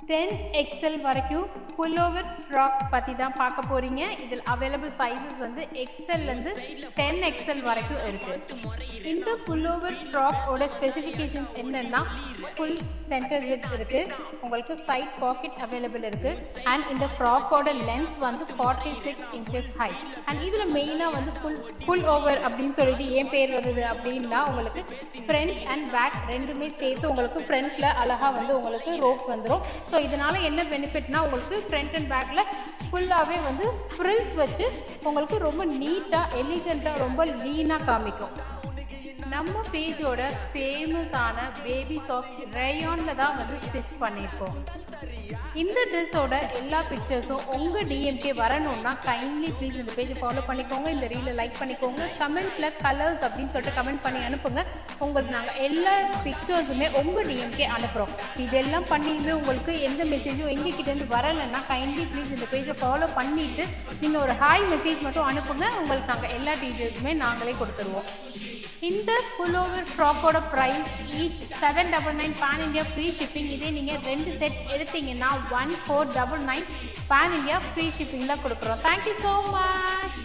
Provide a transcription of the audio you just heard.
10XL வரைக்கும் pullover frock பற்றி தான் பார்க்க போகிறீங்க. இதில் அவைலபிள் சைஸஸ் வந்து எக்ஸ்எல்லேருந்து 10XL வரைக்கும் இருக்குது. இந்த புல்லோவர் ஃப்ராக்கோட ஸ்பெசிஃபிகேஷன்ஸ் என்னென்னா, ஃபுல் சென்டர் ஜிப் இருக்குது, உங்களுக்கு சைட் பாக்கெட் அவைலபிள் இருக்குது, அண்ட் இந்த ஃப்ராக்கோட லென்த் வந்து 46 inches ஹைட். அண்ட் இதில் மெயினாக வந்து புல் ஓவர் அப்படின்னு சொல்லிட்டு ஏன் பேர் வருது அப்படின்னா, உங்களுக்கு ஃப்ரண்ட் அண்ட் பேக் ரெண்டுமே சேர்த்து உங்களுக்கு ஃப்ரண்ட்டில் அழகாக வந்து உங்களுக்கு ரோப் வந்துடும். ஸோ இதனால் என்ன பெனிஃபிட்னா, உங்களுக்கு ஃப்ரண்ட் அண்ட் பேக்கில் ஃபுல்லாகவே வந்து ஃப்ரில்ஸ் வச்சு உங்களுக்கு ரொம்ப நீட்டாக எலிகண்ட்டாக ரொம்ப லீனாக காமிக்கும். நம்ம பேஜோட ஃபேமஸான பேபி சாஃப்ட் ரேயானில் தான் வந்து ஸ்டிச் பண்ணியிருக்கோம். இந்த ட்ரெஸ்ஸோட எல்லா பிக்சர்ஸும் உங்கள் டிஎம்கே வரணும்னா கைண்ட்லி ப்ளீஸ் இந்த பேஜை ஃபாலோ பண்ணிக்கோங்க, இந்த ரீலை லைக் பண்ணிக்கோங்க, கமெண்ட்டில் கலர்ஸ் அப்படின்னு சொல்லிட்டு கமெண்ட் பண்ணி அனுப்புங்க. உங்களுக்கு நாங்கள் எல்லா பிக்சர்ஸுமே உங்கள் டிஎம்கே அனுப்புகிறோம். இதெல்லாம் பண்ணியுமே உங்களுக்கு எந்த மெசேஜும் எங்ககிட்டேருந்து வரலைன்னா கைண்ட்லி ப்ளீஸ் இந்த பேஜை ஃபாலோ பண்ணிவிட்டு நீங்கள் ஒரு ஹாய் மெசேஜ் மட்டும் அனுப்புங்க. உங்களுக்கு நாங்கள் எல்லா டீட்டெயில்ஸுமே நாங்களே கொடுத்துருவோம். இந்த புல்லோவர் ஃப்ராக்கோட price each 799 pan India free shipping. இதே நீங்கள் 2 செட் எடுத்தீங்கன்னா 1499 பேன் இந்தியா ஃப்ரீ ஷிப்பிங்கில் கொடுக்குறோம். Thank you so much.